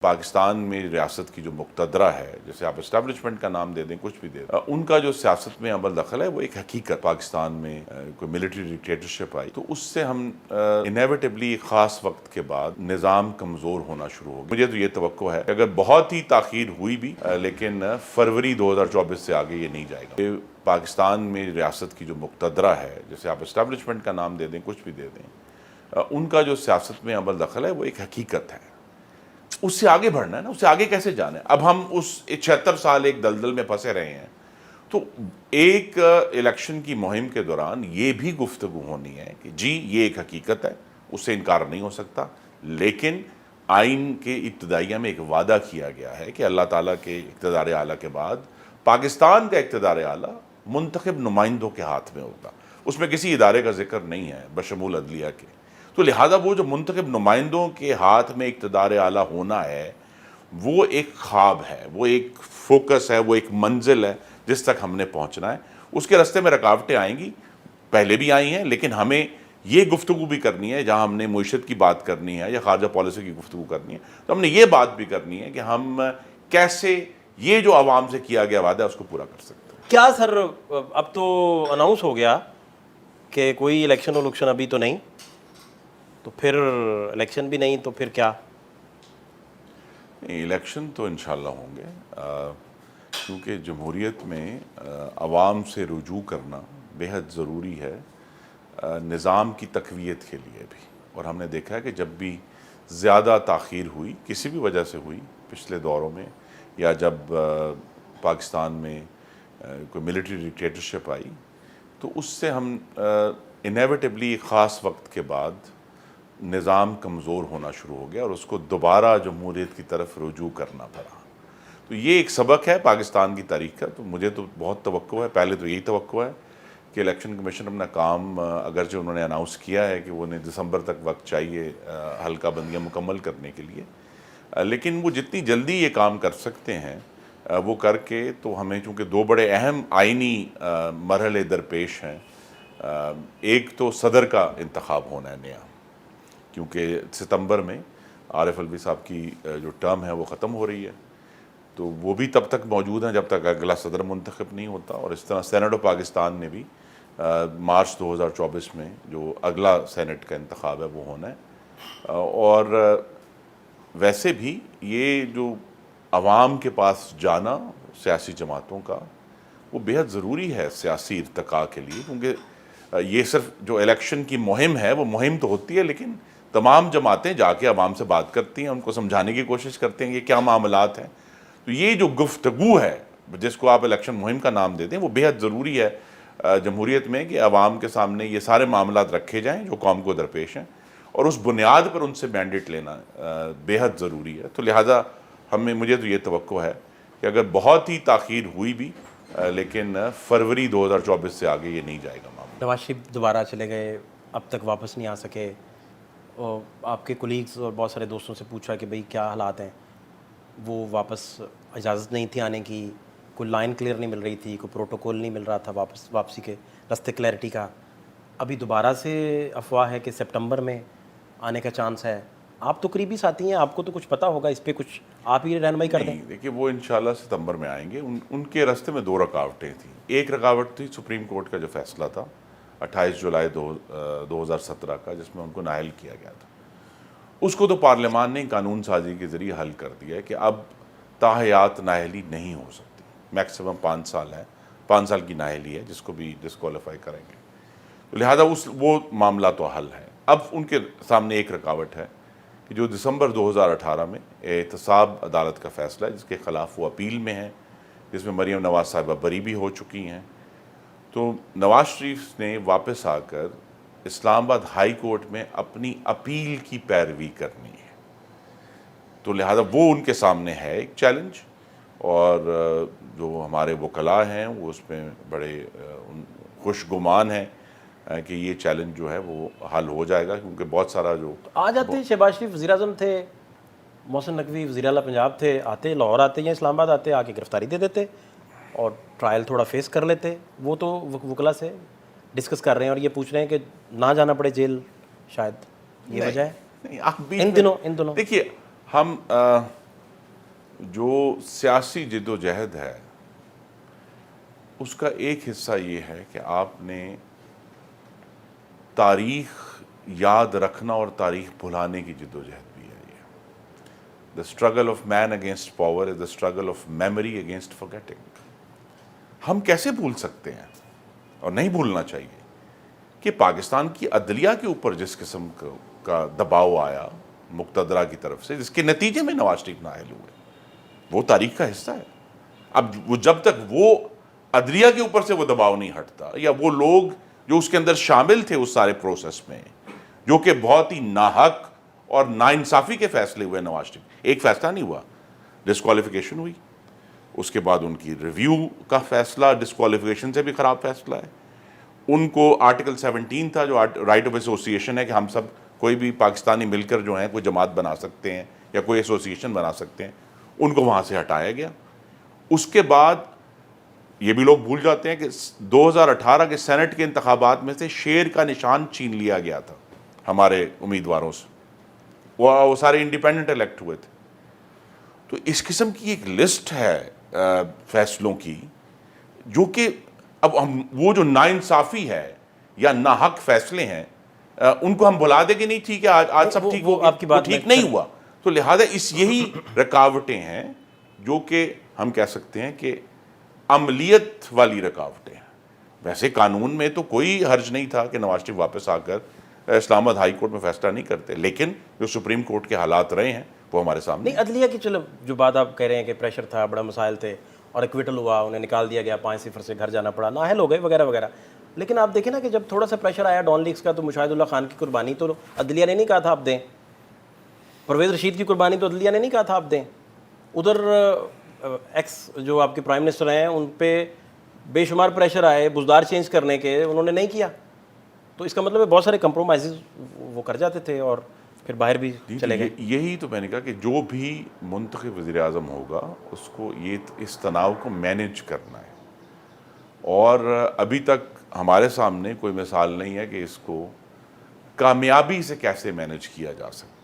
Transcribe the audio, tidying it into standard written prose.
پاکستان میں ریاست کی جو مقتدرہ ہے، جیسے آپ اسٹیبلشمنٹ کا نام دے دیں، کچھ بھی دے دیں، ان کا جو سیاست میں عمل دخل ہے وہ ایک حقیقت. پاکستان میں کوئی ملٹری ڈکٹیٹرشپ آئی تو اس سے ہم انیویٹبلی ایک خاص وقت کے بعد نظام کمزور ہونا شروع ہو گیا. مجھے تو یہ توقع ہے کہ اگر بہت ہی تاخیر ہوئی بھی لیکن فروری 2024 سے آگے یہ نہیں جائے گا. پاکستان میں ریاست کی جو مقتدرہ ہے، جیسے آپ اسٹیبلشمنٹ کا نام دے دیں، کچھ بھی دے دیں، ان کا جو سیاست میں عمل دخل ہے وہ ایک حقیقت ہے. اس سے آگے بڑھنا ہے نا، اس سے آگے کیسے جانا ہے؟ اب ہم اس 76 سال ایک دلدل میں پھنسے رہے ہیں. تو ایک الیکشن کی مہم کے دوران یہ بھی گفتگو ہونی ہے کہ جی یہ ایک حقیقت ہے، اس سے انکار نہیں ہو سکتا، لیکن آئین کے ابتدائیہ میں ایک وعدہ کیا گیا ہے کہ اللہ تعالیٰ کے اقتدار اعلیٰ کے بعد پاکستان کا اقتدار اعلیٰ منتخب نمائندوں کے ہاتھ میں ہوگا. اس میں کسی ادارے کا ذکر نہیں ہے بشمول عدلیہ کے. تو لہٰذا وہ جو منتخب نمائندوں کے ہاتھ میں اقتدار اعلیٰ ہونا ہے وہ ایک خواب ہے، وہ ایک فوکس ہے، وہ ایک منزل ہے جس تک ہم نے پہنچنا ہے. اس کے راستے میں رکاوٹیں آئیں گی، پہلے بھی آئی ہیں، لیکن ہمیں یہ گفتگو بھی کرنی ہے. جہاں ہم نے معیشت کی بات کرنی ہے یا خارجہ پالیسی کی گفتگو کرنی ہے تو ہم نے یہ بات بھی کرنی ہے کہ ہم کیسے یہ جو عوام سے کیا گیا وعدہ ہے اس کو پورا کر سکتے ہیں. کیا سر اب تو اناؤنس ہو گیا کہ کوئی الیکشن ابھی تو نہیں، تو پھر الیکشن بھی نہیں تو پھر کیا؟ الیکشن تو انشاءاللہ ہوں گے، کیونکہ جمہوریت میں عوام سے رجوع کرنا بے حد ضروری ہے نظام کی تقویت کے لیے بھی. اور ہم نے دیکھا ہے کہ جب بھی زیادہ تاخیر ہوئی، کسی بھی وجہ سے ہوئی پچھلے دوروں میں، یا جب پاکستان میں کوئی ملٹری ڈکٹیٹرشپ آئی تو اس سے ہم انیویٹبلی ایک خاص وقت کے بعد نظام کمزور ہونا شروع ہو گیا اور اس کو دوبارہ جمہوریت کی طرف رجوع کرنا پڑا. تو یہ ایک سبق ہے پاکستان کی تاریخ کا. تو مجھے تو بہت توقع ہے، پہلے تو یہی توقع ہے کہ الیکشن کمیشن اپنا کام، اگرچہ انہوں نے اناؤنس کیا ہے کہ انہیں دسمبر تک وقت چاہیے حلقہ بندیاں مکمل کرنے کے لیے، لیکن وہ جتنی جلدی یہ کام کر سکتے ہیں وہ کر کے، تو ہمیں چونکہ دو بڑے اہم آئینی مرحلے درپیش ہیں. ایک تو صدر کا انتخاب ہونا ہے نیا، کیونکہ ستمبر میں عارف الوی صاحب کی جو ٹرم ہے وہ ختم ہو رہی ہے، تو وہ بھی تب تک موجود ہیں جب تک اگلا صدر منتخب نہیں ہوتا. اور اس طرح سینٹ آف پاکستان نے بھی مارچ 2024 میں جو اگلا سینٹ کا انتخاب ہے وہ ہونا ہے. اور ویسے بھی یہ جو عوام کے پاس جانا سیاسی جماعتوں کا وہ بے حد ضروری ہے سیاسی ارتقاء کے لیے، کیونکہ یہ صرف جو الیکشن کی مہم ہے وہ مہم تو ہوتی ہے، لیکن تمام جماعتیں جا کے عوام سے بات کرتی ہیں، ان کو سمجھانے کی کوشش کرتے ہیں یہ کیا معاملات ہیں. تو یہ جو گفتگو ہے جس کو آپ الیکشن مہم کا نام دے دیں وہ بے حد ضروری ہے جمہوریت میں، کہ عوام کے سامنے یہ سارے معاملات رکھے جائیں جو قوم کو درپیش ہیں، اور اس بنیاد پر ان سے مینڈیٹ لینا بے حد ضروری ہے. تو لہٰذا مجھے تو یہ توقع ہے کہ اگر بہت ہی تاخیر ہوئی بھی لیکن فروری 2024 سے آگے یہ نہیں جائے گا معاملہ. نواز شریف دوبارہ چلے گئے، اب تک واپس نہیں آ سکے، اور آپ کے کولیگز اور بہت سارے دوستوں سے پوچھا کہ بھئی کیا حالات ہیں، وہ واپس اجازت نہیں تھی آنے کی، کوئی لائن کلیئر نہیں مل رہی تھی، کوئی پروٹوکول نہیں مل رہا تھا واپسی کے راستے کلیئرٹی کا. ابھی دوبارہ سے افواہ ہے کہ سپٹمبر میں آنے کا چانس ہے. آپ تو قریبی ساتھی ہیں، آپ کو تو کچھ پتہ ہوگا اس پہ، کچھ آپ ہی رہنمائی کر دیں. دیکھیے وہ انشاءاللہ ستمبر میں آئیں گے. ان کے راستے میں دو رکاوٹیں تھیں. ایک رکاوٹ تھی سپریم کورٹ کا جو فیصلہ تھا 28 جولائی 2017 کا، جس میں ان کو نااہل کیا گیا تھا. اس کو تو پارلیمان نے قانون سازی کے ذریعے حل کر دیا ہے کہ اب تاحیات نااہلی نہیں ہو سکتی. میکسیمم 5 سال ہے، 5 سال کی نااہلی ہے جس کو بھی ڈسکوالیفائی کریں گے. تو لہٰذا وہ معاملہ تو حل ہے. اب ان کے سامنے ایک رکاوٹ ہے کہ جو دسمبر 2018 میں احتساب عدالت کا فیصلہ ہے جس کے خلاف وہ اپیل میں ہیں، جس میں مریم نواز صاحبہ بری بھی ہو چکی ہیں. تو نواز شریف نے واپس آ کر اسلام آباد ہائی کورٹ میں اپنی اپیل کی پیروی کرنی ہے. تو لہذا وہ ان کے سامنے ہے ایک چیلنج، اور جو ہمارے وکلاء ہیں وہ اس میں بڑے خوش گمان ہیں کہ یہ چیلنج جو ہے وہ حل ہو جائے گا، کیونکہ بہت سارا جو آ جاتے شہباز شریف وزیر اعظم تھے، محسن نقوی وزیر اعلیٰ پنجاب تھے، آتے لاہور آتے یا اسلام آباد آتے، آ کے گرفتاری دے دیتے اور ٹرائل تھوڑا فیس کر لیتے. وہ تو وکلا سے ڈسکس کر رہے ہیں اور یہ پوچھ رہے ہیں کہ نہ جانا پڑے جیل، شاید یہ وجہ ہے نہیں. آپ ان دنوں دیکھیے ہم جو سیاسی جد و جہد ہے اس کا ایک حصہ یہ ہے کہ آپ نے تاریخ یاد رکھنا اور تاریخ بھلانے کی جد و جہد بھی ہے یہ. The struggle of man against power is the struggle of memory against forgetting. ہم کیسے بھول سکتے ہیں اور نہیں بھولنا چاہیے کہ پاکستان کی عدلیہ کے اوپر جس قسم کا دباؤ آیا مقتدرہ کی طرف سے، جس کے نتیجے میں نواز شریف نااہل ہوئے، وہ تاریخ کا حصہ ہے. اب وہ جب تک وہ عدلیہ کے اوپر سے وہ دباؤ نہیں ہٹتا، یا وہ لوگ جو اس کے اندر شامل تھے اس سارے پروسیس میں، جو کہ بہت ہی ناحق اور ناانصافی کے فیصلے ہوئے نواز شریف، ایک فیصلہ نہیں ہوا، ڈسکوالیفیکیشن ہوئی، اس کے بعد ان کی ریویو کا فیصلہ ڈسکوالیفیکیشن سے بھی خراب فیصلہ ہے. ان کو آرٹیکل 17 تھا جو رائٹ آف ایسوسیشن ہے کہ ہم سب کوئی بھی پاکستانی مل کر جو ہیں کوئی جماعت بنا سکتے ہیں یا کوئی ایسوسیشن بنا سکتے ہیں، ان کو وہاں سے ہٹایا گیا. اس کے بعد یہ بھی لوگ بھول جاتے ہیں کہ 2018 کے سینٹ کے انتخابات میں سے شیر کا نشان چھین لیا گیا تھا ہمارے امیدواروں سے، وہ سارے انڈیپینڈنٹ الیکٹ ہوئے تھے. تو اس قسم کی ایک لسٹ ہے فیصلوں کی جو کہ اب ہم وہ جو ناانصافی ہے یا ناحق فیصلے ہیں ان کو ہم بھلا دیں کہ نہیں ٹھیک ہے آج سب ٹھیک ہو، آپ کی بات ٹھیک نہیں ہوا. تو لہذا یہی رکاوٹیں ہیں جو کہ ہم کہہ سکتے ہیں کہ عملیت والی رکاوٹیں ہیں. ویسے قانون میں تو کوئی حرج نہیں تھا کہ نواز شریف واپس آ کر اسلام آباد ہائی کورٹ میں فیصلہ نہیں کرتے، لیکن جو سپریم کورٹ کے حالات رہے ہیں وہ ہمارے سامنے. نہیں، عدلیہ کی چلو جو بات آپ کہہ رہے ہیں کہ پریشر تھا، بڑا مسائل تھے اور ایکویٹل ہوا، انہیں نکال دیا گیا، 5-0 سے گھر جانا پڑا، نااہل ہو گئے وغیرہ وغیرہ. لیکن آپ دیکھیں نا کہ جب تھوڑا سا پریشر آیا ڈان لیگز کا تو مشاہد اللہ خان کی قربانی تو عدلیہ نے نہیں کہا تھا آپ دیں، پرویز رشید کی قربانی تو عدلیہ نے نہیں کہا تھا آپ دیں. ادھر ایکس جو آپ کے پرائم منسٹر ہیں ان پہ بے شمار پریشر آئے بزدار چینج کرنے کے، انہوں نے نہیں کیا. تو اس کا مطلب ہے بہت سارے کمپرومائزز وہ کر جاتے تھے اور پھر باہر بھی چلے گئے. یہی تو میں نے کہا کہ جو بھی منتخب وزیر اعظم ہوگا اس کو اس تناؤ کو مینیج کرنا ہے، اور ابھی تک ہمارے سامنے کوئی مثال نہیں ہے کہ اس کو کامیابی سے کیسے مینیج کیا جا سکتا.